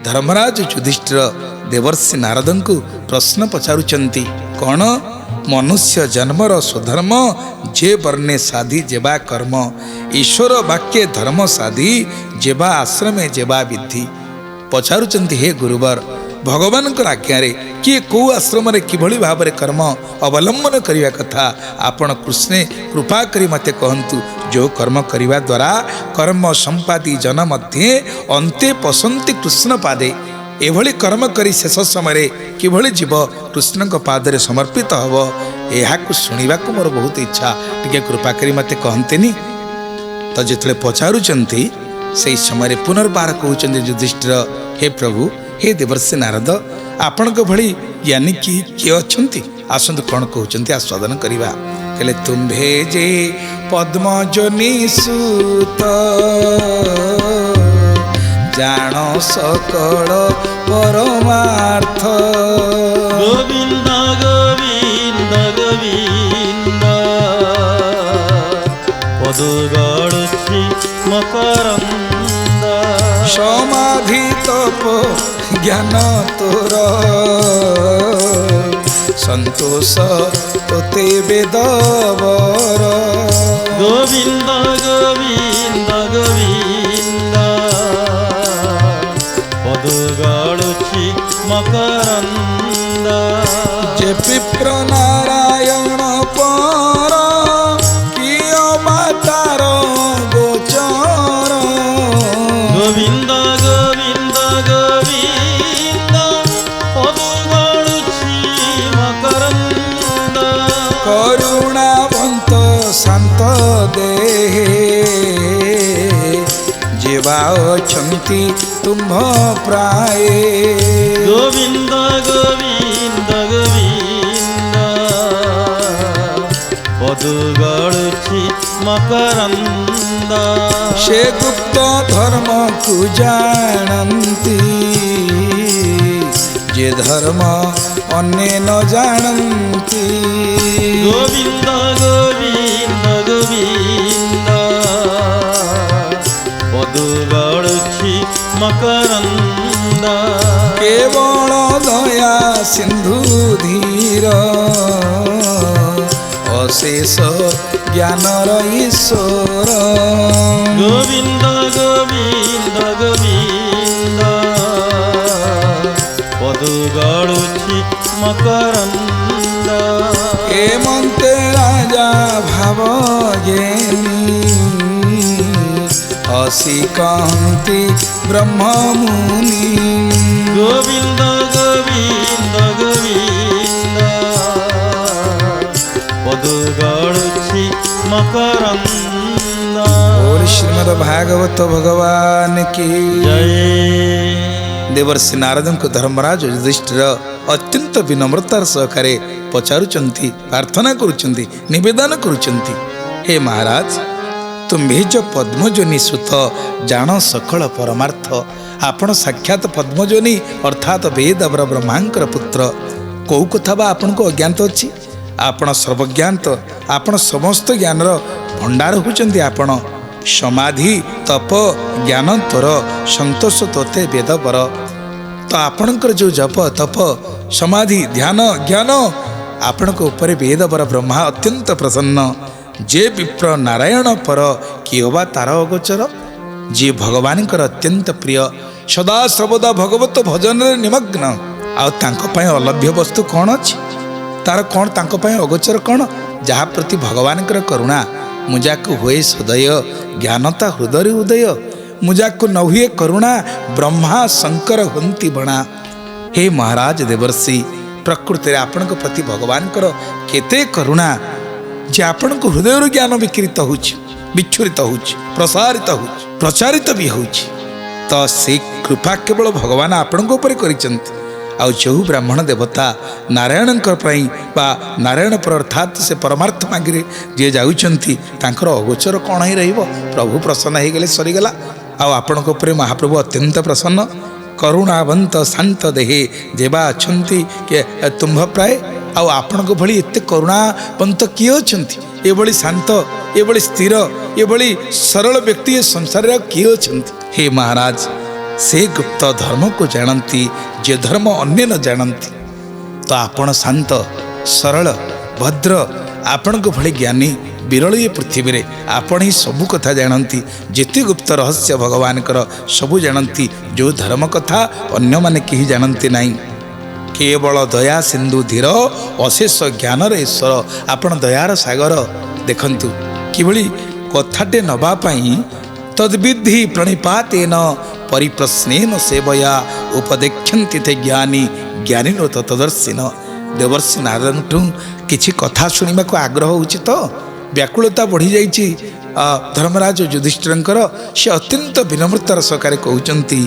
धर्मराज युधिष्ठिर देवर्षि नारद को प्रश्न पचारुचंती कौन मनुष्य जन्मर स्वधर्म जे वर्णे साधी जेबा कर्म ईश्वर वाक्ये धर्म साधी जेबा आश्रमे जेबा विधि पचारुचंती हे गुरुवर भगवान आज्ञा किए कौ आश्रम किभली भाव कर्म अवलंबन करने कथा आपण कृष्णे कृपा करी मते कहंतु जो कर्म करने द्वारा कर्म संपादी जन मध्य अंते पसंती कृष्ण पादे एभली कर्म करी शेष समय किभली जीव कृष्ण पादरे समर्पित हब यह शुणा मोर बहुत इच्छा टिके कृपा करी मते कहंतेनी तो जिते पचारुचंती से समय पुनर्बार कहते युधिष्ठिर हे प्रभु हे देवर्षि नारद आपण भली ज्ञानी किए अच्छा आसतु कौन कहते आस्वादन करवा कहले तुम्भे जे पद्मजनी सुत जान सकल परमार्थ गोविंद गोविंद गोविंद पदुगळुछि मकरंद समाधि तप ज्ञान तोर संतोष तोते वेदवर गोविंद गोविंद गोविंद पदुगळुछि मकरंद जे विप्र नारायण पर किय मातार गोचर गोविंद गोविंद गोविंद पदुगळुछि मकरंद करुणावंत शांत देहे जेवा अछंती तुम्भ प्राय गोविंद गोविंद गोविंद पदुगळुछि मकरंद से गुप्त धर्म को जानती जे धर्म अन्य न जानती गोविंद गोविंद गोविंद पदुगळुछि मकरंद केवल दया सिंधु धीर अशेष ज्ञानर ईश्वर गोविंद गोविंद गोविंद पदुगळुछि मकरंद हेमंते राजा भाव ज्ञानी हसी कहती ब्रह्म मुनि गोविंद गोविंद गोविंद पदुगळुछि मकरंद और श्रीमद् भागवत भगवान की जय। देवर्षि नारद को धर्मराज युधिष्ठिर अत्यंत विनम्रतार सहकारे पचारुचंती प्रार्थना करुचंती निवेदन करुचंती हे महाराज तुम्हें जो पद्मजनी सुत जान सकल परमार्थ आपण साक्षात पद्मजनी अर्थात वेद ब्रह्मांकर पुत्र कौ कथा बा आपण को अज्ञात अच्छी आपण सर्वज्ञात आपण समस्त ज्ञानर भंडार होचंती आपण समाधि तप ज्ञान तोर संतोष तोते वेद बर तो आपणकर जो जप तप समाधि ध्यान ज्ञान आपण को ऊपर वेद बर ब्रह्मा अत्यंत प्रसन्न जे विप्र नारायण पर किहबा तार अगोचर जे भगवान अत्यंत प्रिय सदा सर्वदा भगवत भजन निमग्न आउ अलभ्य वस्तु कौन अच्छी तार कौन तांको पाए अगोचर कौन जहा प्रति भगवान करुणा मुझाक हुए सदय ज्ञानता हृदय उदय मुझाक न हुए करुणा ब्रह्मा शंकर हंती बणा हे महाराज देवर्षि प्रकृति आपण प्रति भगवान केते करुणा जे आपण को हृदय ज्ञान विकृत हो विच्छुरित हो प्रसारित हो प्रचारित भी हो तो से कृपा केवल भगवान आपण कर आउ जो ब्राह्मण देवता नारायण नारायण पर अर्थात से परमार्थ मागिरे जे जाउछंती तांकर अगोचर कौन ही रहिबो प्रभु प्रसन्न हो गले सरीगला आपण महाप्रभु अत्यंत प्रसन्न करुणावंत शांत देहे जेबा अच्छी तुम्भ प्राय आपण भली एते करुणावंत किए अच्छी ये शांत ये स्थिर ये सरल व्यक्ति संसार किए अच्छी हे महाराज से गुप्त धर्म को जानती जे धर्म अन्य न जानती। तो आपण शांत सरल भद्र आपण को भली ज्ञानी विरल ये पृथ्वी रे आपण ही सबू कथा जानती जिते गुप्त रहस्य भगवान कर सबू जानती जो धर्म कथा अन्य माने कहीं जानती नहीं। केवल दया सिंधु धीर अशेष ज्ञानर ईश्वर आपण दयार सागर देखंतु किभली कथाटे नबा पाई तद्विधि प्रणिपातेन परिप्रश्नेन सेवया उपदेक्षन्ति ते ज्ञानी ज्ञानीनो तत्दर्शिन। देवर्षि नारदठू किछि कथा शुणिबा को आग्रह होछि तो व्याकुलता बढ़ी जाइछि धर्मराज युधिष्ठिरंकर से अत्यंत विनम्रतार सहकारे कहउचंती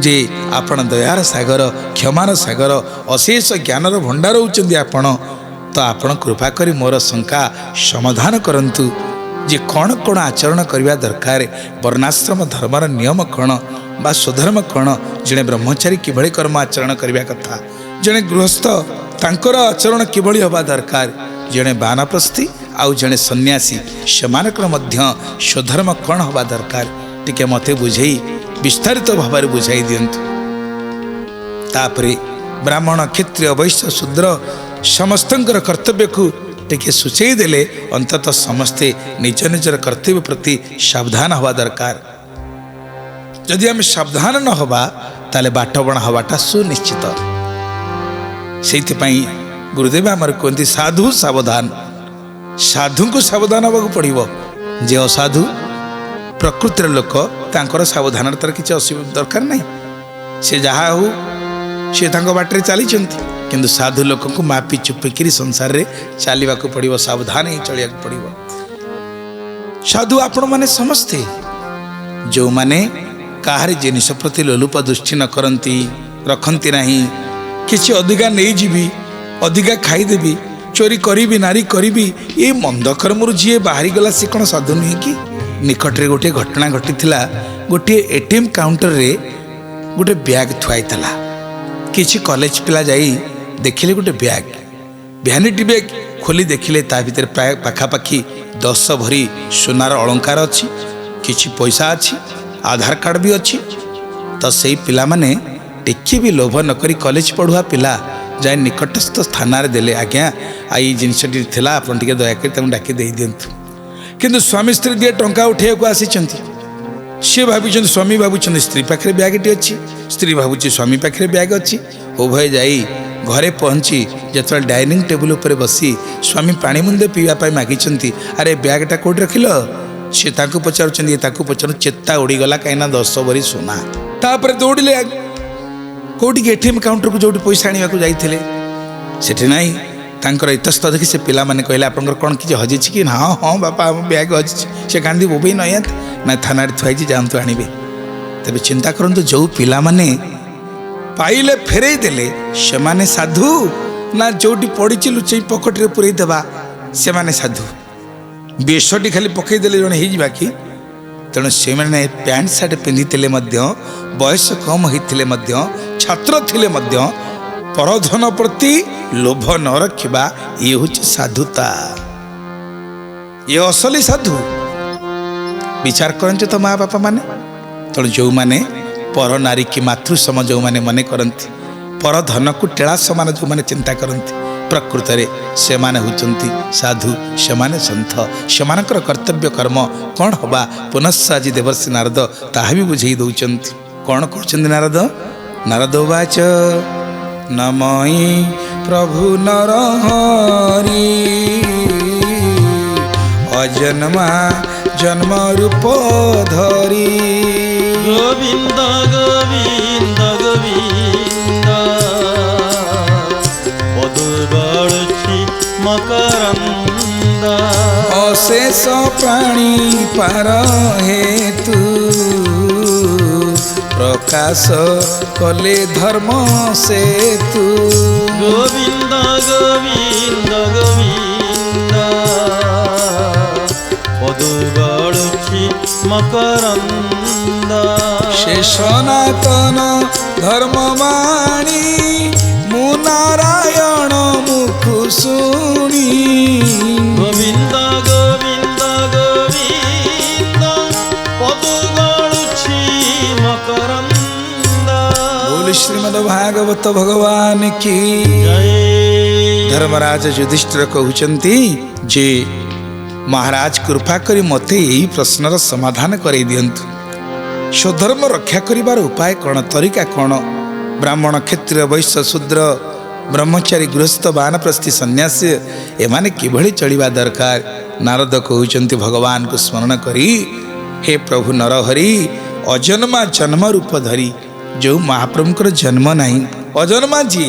जे आपण दयार सागर क्षमार सागर अशेष ज्ञानर भंडार होउचंदी आपण तो आपण कृपा करी मोर शंका समाधान करंतु जे कौन कौन आचरण करने दरकार वर्णाश्रम धर्मर नियम कौन बा स्वधर्म कौन जड़े ब्रह्मचारी किभली कर्म आचरण करने कथा जड़े गृहस्थ तांकर आचरण किभली हवा दरकार जड़े बानप्रस्थी आउ जड़े सन्यासी सेमानकर मध्य स्वधर्म कौन हवा दरकार टिके मते बुझे विस्तारित भाव बुझाई दिंतु। तापरे ब्राह्मण क्षत्रिय वैश्य शूद्र समस्तंकर कर्तव्य को टिके सूचई देले अंततः समस्ते निज निजर कर्तव्य प्रति सावधान हवा दरकार। जदि आम सावधान न हवा ताले बाटबणा हवाटा सुनिश्चित। से गुरुदेव आमर कहते साधु सावधान साधु को सावधान हवा पड़ो जे असाधु प्रकृतिर लोक तांकर सावधानतार किसी असुविधा दरकार नहीं से जहा हो सी बाटर चली किंतु साधु लोक को मापी चुपिकी संसार रे चलने को पड़ो सावधान ही चलिया पड़ो। साधु आपण माने समस्ते जो माने काहार जिनिस प्रति लोलुप दृष्टि न करती रखती नहीं किसी अधिका नहीं जीवी अधिका खाईदेवी चोरी करी नारी करी ये मंद कर्म जी बाहरी गला सी कौन साधु नुहे कि निकट में गोटे घटना घटी गोटे एटीएम काउंटर रे गोटे बैग थुआई किसी कॉलेज पिला जाई देखिले गोटे बैग भ्यानिटी बैग खोली देखिले ता भीतर प्राय पाखापाखी 10 भरी सोनार अलंकार अच्छी किसी पैसा अच्छी आधार कार्ड भी अच्छी। तो सही पिला माने टिके भी लोभ नकरी कॉलेज पढ़ुआ पिला जाए निकटस्थ थाना रे देले आज्ञा आई जिनसटी थिला आपन टिके दया कर तम डाकी दे दियंतु किंतु स्वामी स्त्री दिए टंका उठे को आसी सी भावी स्वामी भावुं स्त्री पाखे ब्यागटी अच्छी स्त्री भावुची स्वामी पाखे ब्याग अच्छी उभय जाई घरे पहुँची जो डाइनिंग टेबुल उपर बसी स्वामी पानी मुंदे पीवाई मागिंट अरे ब्यागटा कौट रखिल सी पचार पचार चेता उड़ीगला कहीं 10 भरी सोना तापर दौड़े कौटी एटीएम काउंटर को जो पैसा आने को जाते सेठी नाई तांकर इतस्त देखी से पिला माने कहले आपनकर कौन किसी हजी कि हाँ हाँ बापा आम बैग हजी से कांदी बोबई नया ना थाना थुआई जानतु आनबे तेज चिंता करंतु जो पिला माने पाइले फेरई देले से माने साधु ना जोटी पड़ी लुचई पकेट रे पुरई देबा से माने साधु बेशटी खाली पकई देले जने ही जिबा कि तेणु से माने पैंट शर्ट पिंधिले बयस कम होते छात्र थिले परधन प्रति लोभ न रखा ये हूँ साधुता ये असली साधु विचार करते तो माँ बापा माने तेणु जो माने पर नारी की मातृ सम जो माने मने करती पर धन को टेड़ा समान जो माने चिंता करती प्रकृत में से माने होचंती साधु से माने सन्थ सेमानकर कर्तव्य कर्म कौन हवा पुनश्च आज देवर्षि नारद ताहा भी बुझे दौरान कौन कर नारद नारद वाच नमई प्रभु नरहरि अजन्मा जन्म रूप धरी गोविंद गोविंद गोविंद पदुगळुछि मकरंद अशेष प्राणी पार हेतु प्रकाश कले धर्म सेतु गोविंद गोविंद गोविंद पदुगळुछि मकरंद से सनातन धर्मवाणी मु नारायण मुख शुणी गोविंद गोविंद गोविंद पदुगळुछि मकरंद श्रीमद्भागवत भगवान की जय धर्मराज युधिष्ठिर कहउचंती जे महाराज कृपा करी मते यही प्रश्नर समाधान कराई दियंतु। स्वधर्म रक्षा करिबार उपाय कौन, तरीका कौन? ब्राह्मण, क्षत्रिय, वैश्य, शूद्र, ब्रह्मचारी, गृहस्थ, बानप्रस्थी, सन्यासी एमाने किभଳି चलिबा दरकार? नारद कहउचंती भगवान को स्मरण करी, हे प्रभु नरहरि, अजन्मा जन्म रूप धरी जो महाप्रभुଙ୍କର जन्म ନାହିଁ, अजन्मा जी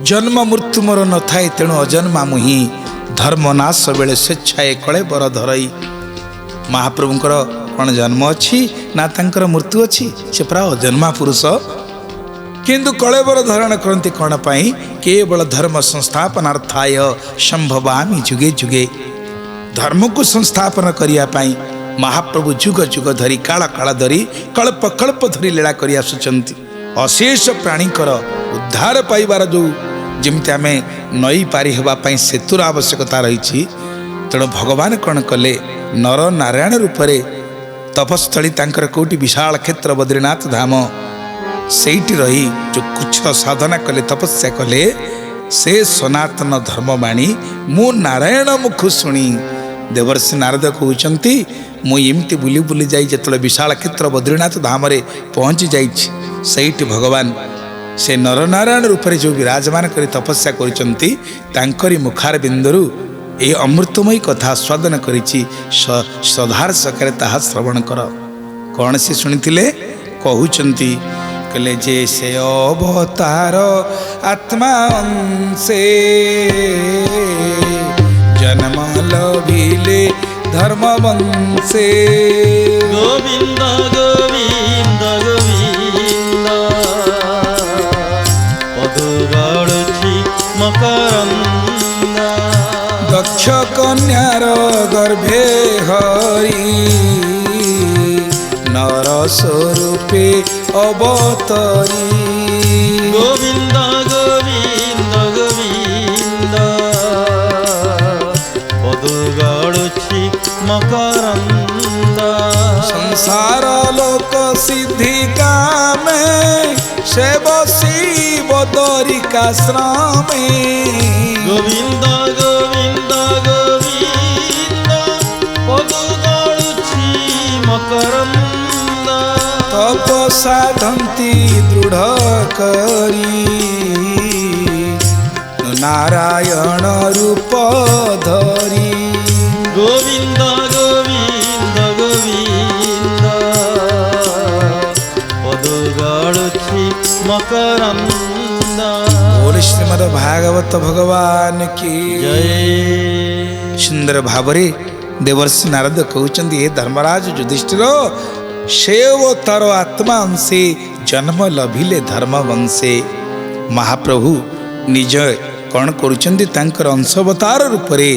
जन्म मृत्यु मोर न थाए तेणु अजन्मा मुहि धर्म नाश बेले स्वेच्छाए कले बर धरई। महाप्रभुଙ୍କର कौन जन्म अच्छी ना तांकर मृत्यु अच्छी? से प्राय अजन्मा पुरुष, किंतु कलेबर धारण करती कौन पाई? केवल धर्म संस्थापनार्थाय संभवामि जुगे जुगे। धर्म को संस्थापन करने महाप्रभु जुग जुग धरी काल काल धरी कल्प कल्प धरी लीला कर आसुचंती। अशेष प्राणीकर उद्धार पाइबार जो जमी आम नई पारि होगापी सेतुर आवश्यकता रही, तेणु भगवान कौन कले? नर नारायण रूपरे तपस्थली तांकर कोटि विशाल क्षेत्र बद्रीनाथ धाम सेठी रही जो कुछ साधना कले, तपस्या कले, से सनातन धर्मवाणी मु नारायण मुख शुणी। देवर्षि नारद कहउचंती मुझे बुली बुली जाई जेतले विशाल क्षेत्र बद्रीनाथ धाम रे पहुँची जाइछि, सेठी भगवान से नर नारायण रूपरे जो विराजमान करी तपस्या करिसंती तांकरी मुखार बिंदुरु ए अमृतमयी कथा आस्वादन करिछि। श्रद्धार सकारे ताहा श्रवण कर। कौन से शुणिथिले? कहउचंती कले जे से अवतार आत्मा अंशे जन्म लभिले धर्म वंशे। गोविंद गोविंद गोविंद पदुगाळुछि मकरंद। दक्ष कन्यार गर्भे हरि नर स्वरूपे अवतरी। गोविंद गोविंद गोविंद पदुगाळुछि मकरंद। संसार लोक सिद्धि कामे से बसी बदरिकाश्रमे। गोविंद गोविंद गोविंद पदुगाळुछि मकरंद। तप साधंती दृढ़ करी नारायण रूप धरी। गोविंद गोविंद गोविंद पदुगाळुछि मकरंद। बोल श्रीमद् भागवत भगवान की जय। सुंदर भावरे देवर्षि नारद कहउचंती हे धर्मराज युधिष्ठिर, सेव तार आत्मा अंशे जन्म लभिले धर्म वंशे। महाप्रभु निज कौन करुचंती तांकर अंशवतार रूपरे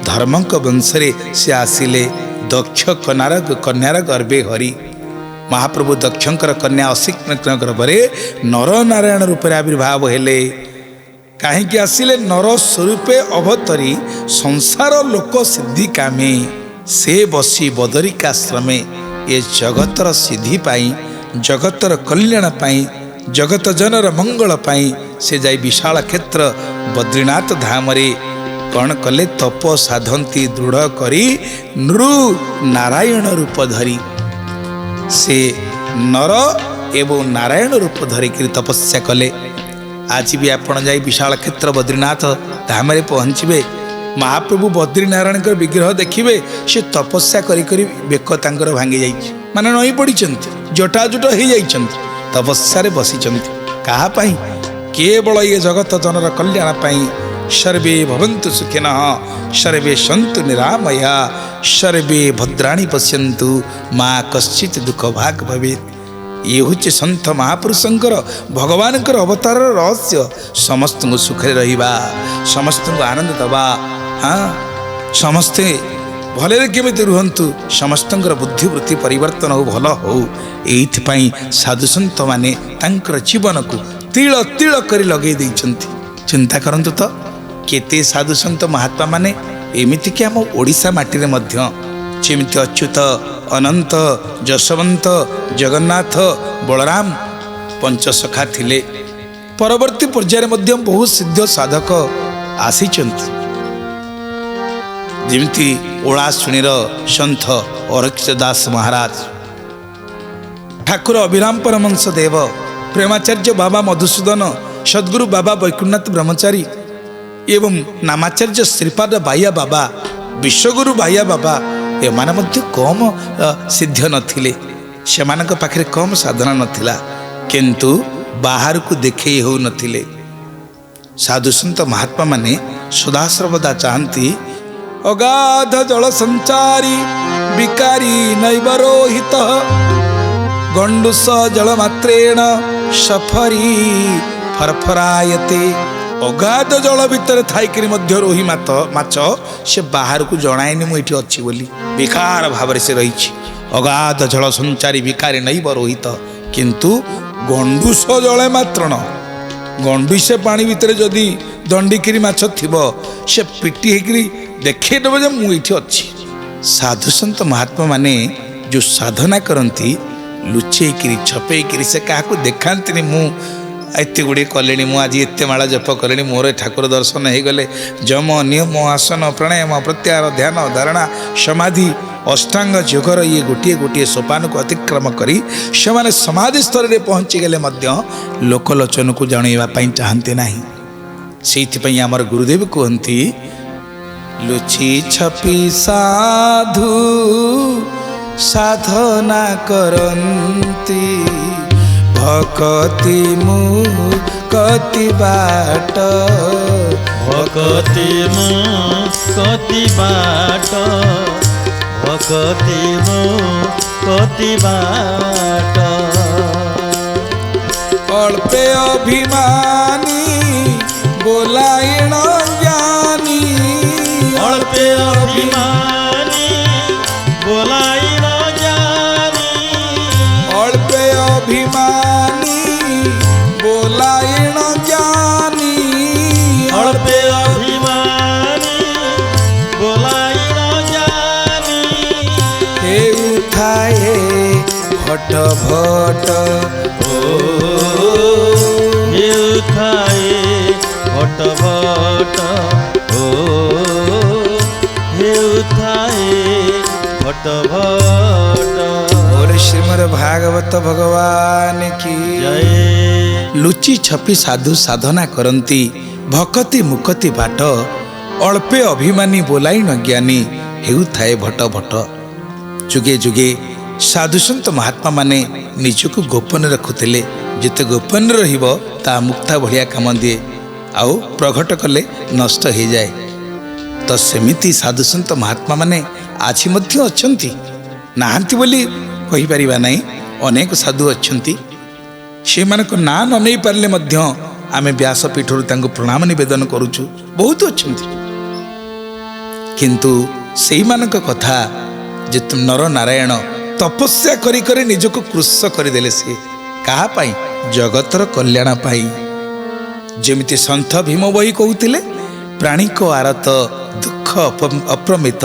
धर्मक वंशरे से आसिले। दक्ष कन्यार गर्भे हरि। महाप्रभु दक्षंकर कन्या अशिक्षण गर्भरे नर नारायण रूपरे आविर्भाव हेले। कहीं आसिले? नर स्वरूपे अवतरी संसार लोक सिद्धि कामे से बसी बदरिकाश्रमे। ये जगतर सिद्धि पाई, जगतर कल्याण पाई, जगत जनर मंगल पाई से जाई विशाल क्षेत्र बद्रीनाथ धाम रे कौन कले? तप साधंती दृढ़ करी नृ नारायण रूप धरी। से नर एवं नारायण रूप धरिक तपस्या कले। आज भी आपण जाई विशाल क्षेत्र बद्रीनाथ धाम रे पहुँचे, महाप्रभु बद्रीनारायण विग्रह देखिए, से तपस्या करी करी बेक तांकर भांगी जाइए, माने नई पड़ी जटाजुट हो जाइछन्ति, तपस्या रे बसिछन्ति। कहा पाई? केवल ये जगत जनर कल्याण पाई। सर्वे भवन्तु सुखिनः सर्वे सन्तु निरामया सर्वे भद्राणि पश्यन्तु माँ कश्चित् दुख भाग भवेत्। ये हूँ सन्थ महापुरुषंकर भगवानकर अवतार रहस्य। समस्त सुखे रहिबा, समस्त आनंद दबा, हाँ समस्ते भले केमिति रुहंतु, समस्तंकर बुद्धिवृत्ति परिवर्तन हो भल हो। एइथिपाई साधु संत माने तांकर जीवन को तिल तिल करी लगे देइछन्ति। चिंता करंतु तो केते साधु संत महात्मा माने एमिति कि आम ओडिशा माटी रे मध्य जेमिति अच्युत, अनंत, जशवंत, जगन्नाथ, बलराम पंचसखा थिले परवर्ती पर्यायर मध्य बहु सिद्ध साधक आसीचंती जेमती ओळाशुणीर सन्थ अरक्षित दास महाराज ठाकुर अभिराम परमहंस देव प्रेमाचार्य बाबा मधुसूदन सद्गुरु बाबा वैकुंठनाथ ब्रह्मचारी एवं नामाचार्य श्रीपाद बाह्या बाबा विश्वगुरु बाह्या बाबा एमाने मध्य कम सिद्ध नथिले सेमानक पाखरे कम साधना नथिला किंतु बाहर को देखे हो नथिले। साधु संत महात्मा माने सदा सर्वदा चाहती अगाध जल संचारी विकारी नैवरोहित गंडुस जल मात्रेण सफरी फरफरायते। अगाध जल भितर थाइकरी मध्य रोही माछ से बाहर को जणाएनि मु एठी अछि बोली विकार भाव से रही। अगाध जल संचारी विकारी नैव रोहित किंतु गंडुस जले मात्र न गंडुसे पानी भितर जदि दंडिकिरी माछ थिबो से पिटी हेकरी देखे देबो जे मु एठी अछि। साधु संत महात्मा माने जो साधना करती लुचेकरी छपेकरी से क्या देखाती मु एत गुड़े कले मु आज एत माला जप कले मोर ठाकुर दर्शन हो गले जम नियम आसन प्राणायाम प्रत्याहार ध्यान धारणा समाधि अष्टांग योगर ये गोटे गोटे सोपान को अतिक्रम करी से समाधि स्तर में पहुँची गले लोकलोचन को जनवाई चाहते ना से आमर गुरुदेव कहती लुचि छपी साधु साधना करती भक्ति मुक्ति बाट भक्ति मुक्ति बाट भक्ति मुक्ति बाट अल्पे अभिमानी बोलायण ज्ञानी अल्पे अभिमानी बोलायण ज्ञानी अल्पे अभिमानी बोलायण ज्ञानी अल्पे अभिमानी बोलायण ज्ञानी हे उठाए भट भट हे उठाए भट भट हे उठाए भट भट। और श्रीमद् भागवत भगवान की जय। लुचि छपी साधु साधना करती भक्ति मुक्ति बाट अल्पे अभिमानी बोलाई न ज्ञानी हेउ थाए भट भट। जुगे जुगे साधु संत महात्मा माने निजको गोपन रखुले जिते गोपन रहिबो ता मुक्ता भलिया काम दिए आउ प्रकट कले नष्ट हो जाए। तो सेमिति साधु संत महात्मा माने आछि मध्य अछंती नाहांती बोली कहि परिबा नाही अनेक साधु अछंती से मानको ना न नहीं पारले मध्य आमे व्यासपीठरु तांको प्रणाम निवेदन करूछु बहुत अछंती किंतु सेही मानक कथा जे नर नारायण तपस्या करी करी निजको कृश करदेले से कहा पाई जगतर कल्याण पाई। जेमिति सन्थ भीम बही कहूतिले प्राणी को आरत दुख अप्रमित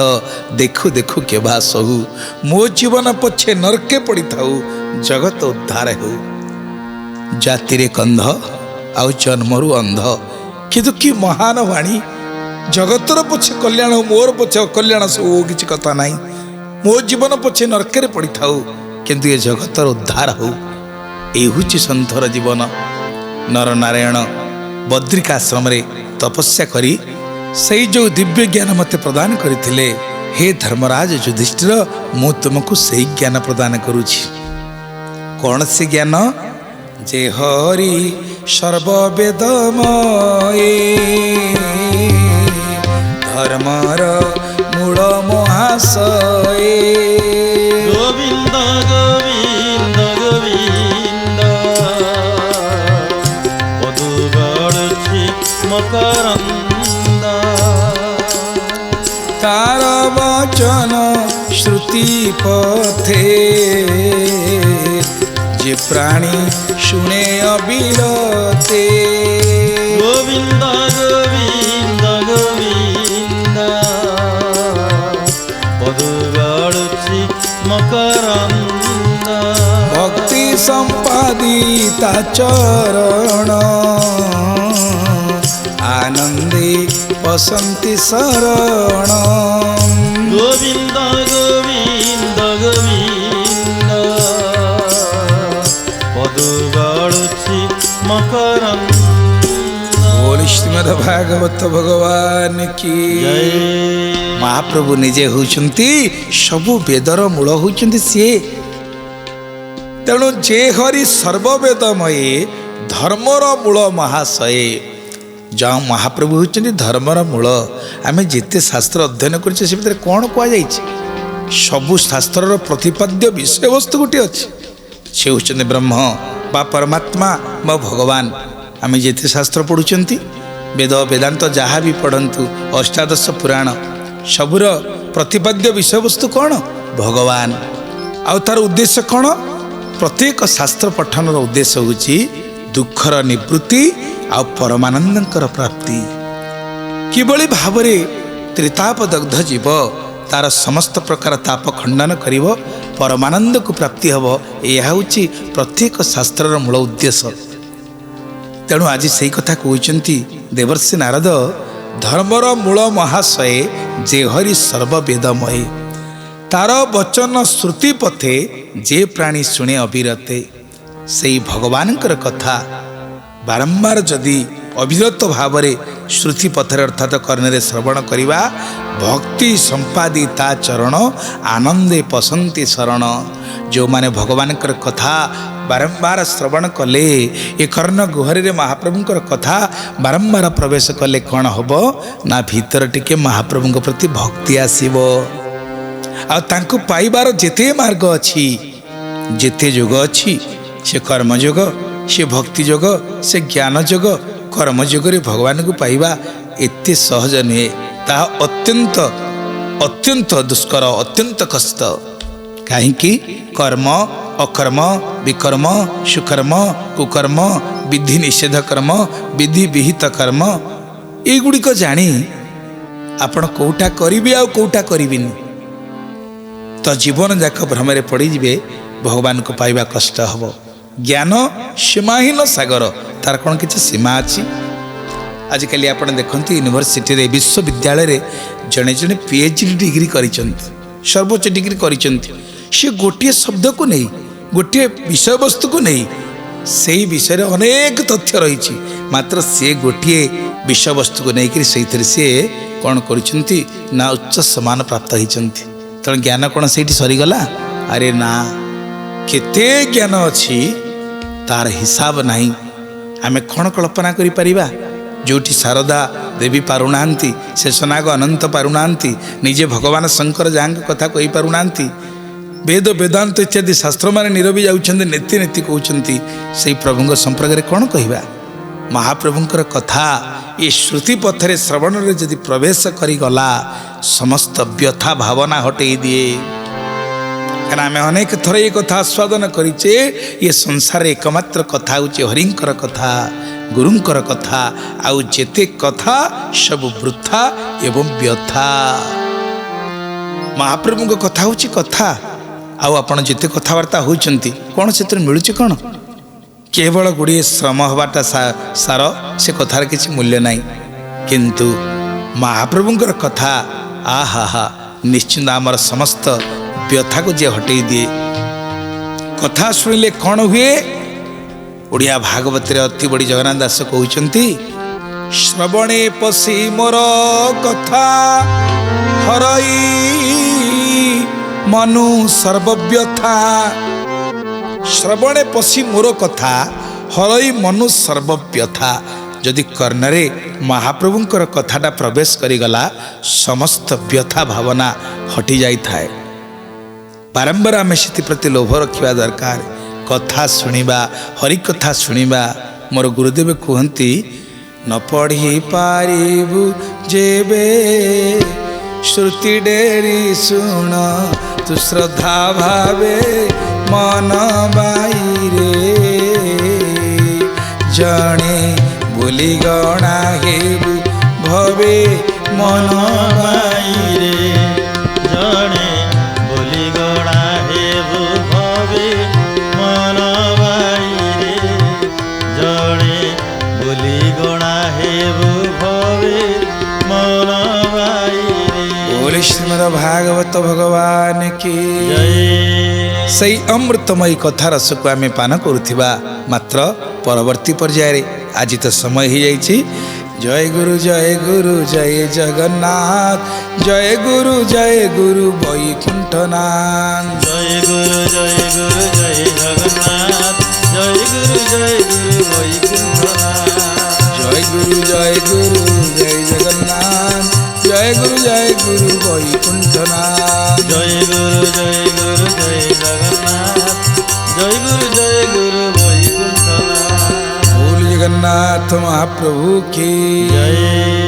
देखु देखु केबा सहु मो जीवन पछे नरके पड़ी थाऊ जगत उद्धार हो। जाति रे कंध आउ जन्मरु अंध किंतु कि महान वाणी जगतर पछे कल्याण हो मोर पछे कल्याण सब किछि कथा नाही मो जीवन पछे नरके पड़ी थाऊ किंतु ये जगतर उद्धार हो। ए हुछि संथर जीवन। नर नारायण बद्रिकाश्रम रे तपस्या करी सही जो दिव्य ज्ञान मते प्रदान करथिले हे धर्मराज युधिष्ठिर मु तुमको सही ज्ञान प्रदान करूछि। कौन से ज्ञान जे हरि सर्ववेदमये धर्मर मूल महाशये गोविंद गोविंद गोविंद पदु गड़ुछि मकरंद तार वचन श्रुति पथे जे प्राणी शुणे अविरते गोविंद गोविंद गोविंद पदु गड़ुछि मकरंद भक्ति संपादी ता चरण आनंदे पसंति शरण गोविंद गोविंद गोविंद पदु गड़ुछि मकरंद बोली श्रीमद् भागवत भगवान की जय महाप्रभु निजे होउछंती सबु वेदर मूल होउछंती से तेणु जे हरि सर्ववेदमय धर्मर मूल महाशय जहाँ महाप्रभु होउछंती धर्मर मूल आम जिते शास्त्र अध्ययन करछे से भितर कौन कुआ जाइछि सबु शास्त्रर प्रतिपाद्य विषय वस्तु गोटे अच्छे से होउछंती ब्रह्म बा परमात्मा बा भगवान आम जिते शास्त्र पढ़ुचंती वेद वेदांत जहाँ भी पढ़ंतु अष्टादश पुराण सबुर प्रतिपाद्य विषय वस्तु कौन भगवान आउ तार उद्देश्य कौन प्रत्येक शास्त्र पठनर उद्देश्य होची दुखर निवृत्ति आ परमानंदकर प्राप्ति किभली भावरे त्रिताप दग्ध जीव तार समस्त प्रकार ताप खंडन करिवो परमानंद को प्राप्ति हब यह होची प्रत्येक शास्त्रर मूल उद्देश्य तेणु आज से कथा कहते देवर्षि नारद धर्मर मूल महाशय जे हरि सर्ववेदमय तार वचन श्रुति पथे जे प्राणी शुणे अविरते से भगवान कथा बारंबार जदि अविरत भाव श्रुति पथर अर्थात कर्णरे श्रवण करवा भक्ति संपादी ता चरण आनंदे पसंती शरण जो माने भगवान कथा बारंबार श्रवण कले ए कर्ण गुहरी महाप्रभुंकर कथा बारंबार प्रवेश कले कौन हम ना भीतर टिके महाप्रभु प्रति भक्ति आसीबो आ तांको पाइबार जेते मार्ग अच्छी जेते जोग अच्छी से कर्म जोग से भक्ति जोग से ज्ञान जोग कर्म जोगरे भगवान को पाइबा एते सहज नुहे ता अत्यंत अत्यंत दुष्कर अत्यंत कष्ट कहीं कर्म अकर्म विकर्म सुकर्म कुकर्म विधि निषेध कर्म विधि विहित कर्म एगुड़िक जानी आपण कोटा करिबे आ कोटा करिबिनी तो जीवन जाक भ्रमरे पड़ी जिबे भगवान को पाइबा कष्ट हबो ज्ञान सीमाहीन सागर तार कौन किसी सीमा अच्छी आजिकल आप देखते यूनिवर्सिटी रे विश्वविद्यालय रे जड़े जड़े पीएचडी डिग्री करिसंती सर्वोच्च डिग्री करिसंती से गोटे शब्द को नहीं गोटे विषय वस्तु को नहीं से विषय रे अनेक तथ्य रही मात्र से गोटे विषय वस्तु को नहीं से कौन करिसंती ना उच्च सम्मान प्राप्त होइसंती तेणु ज्ञान कौन से सरीगला अरे ना केते ज्ञान अच्छी तार हिसाब नहीं आमे कौन कल्पना करि परिबा जोटी शारदा देवी पारुनांती शेषनाग अनंत पारुनांती निजे भगवान शंकर जहाँ कथा कही पारुनांती वेद वेदांत इत्यादि शास्त्र माने निरवि जाउछन्ते नीति नीति कहउछन्ती से प्रभुंक संपर्क रे कौन कहवा महाप्रभुंकर कथा ये श्रुति पथरे श्रवण रे यदि प्रवेश करी गला समस्त व्यथा भावना हटेई दिए कारण आम अनेक थर ये कथा आस्वादन करिचे ये संसार एकमात्र कथा हूँ हरिंकर कथा गुरुंकर कथा आउ जेते कथा सब वृथा एवं व्यथा महाप्रभु कथा हूँ कथा आउ आपण जिते कथबार्ता होती कौन से मिलूँ कौन केवल गुड़िए श्रम हवाटा सार से कथार किसी मूल्य नहीं किंतु महाप्रभुंकर कथा आहा हा निश्चिंत आमर समस्त व्यथा को जे हटई दिए कथा शुणिले कौन हुए ओडिया भागवत रे अति बड़ी जगन्नाथ दास कहउचंती श्रवणे पसी मोर कथा हरई मनु सर्वव्यथा श्रवणे पसी मोर कथा हरई मनु सर्वव्यथा जदि कर्णरे महाप्रभुंकर कथाटा प्रवेश करिगला समस्त व्यथा भावना हटि जाई थाए बारंबार आम से प्रति लोभ रखा दरकार कथा शुणा हरि कथा शुणा मोर गुरुदेव कहती न पढ़ी पारिबु जेबे श्रुति डेरी शुण तु श्रद्धा भावे मन बाईरे जणे बोली गणा हेबु भवे मन बाईरे जणे बोली गणा हेबु भवे मन बाईरे भागवत भगवान की जय सही अमृतमयी कथा रस को आम पान करुवा मात्र परवर्ती पर्याय आज तो समय ही जाइए। जय गुरु जय जगन्नाथ जय गुरु वैकुंठनाथ जय गुरु जय जगन्नाथ जय गुरु वैकुंठनाथ जय गुरु जय जगन्नाथ जय गुरु वैकुंठनाथ जय गुरु जय जगन्नाथ जय गुरु वैकुंठनाथ। बोल जगन्नाथ महाप्रभु की जय।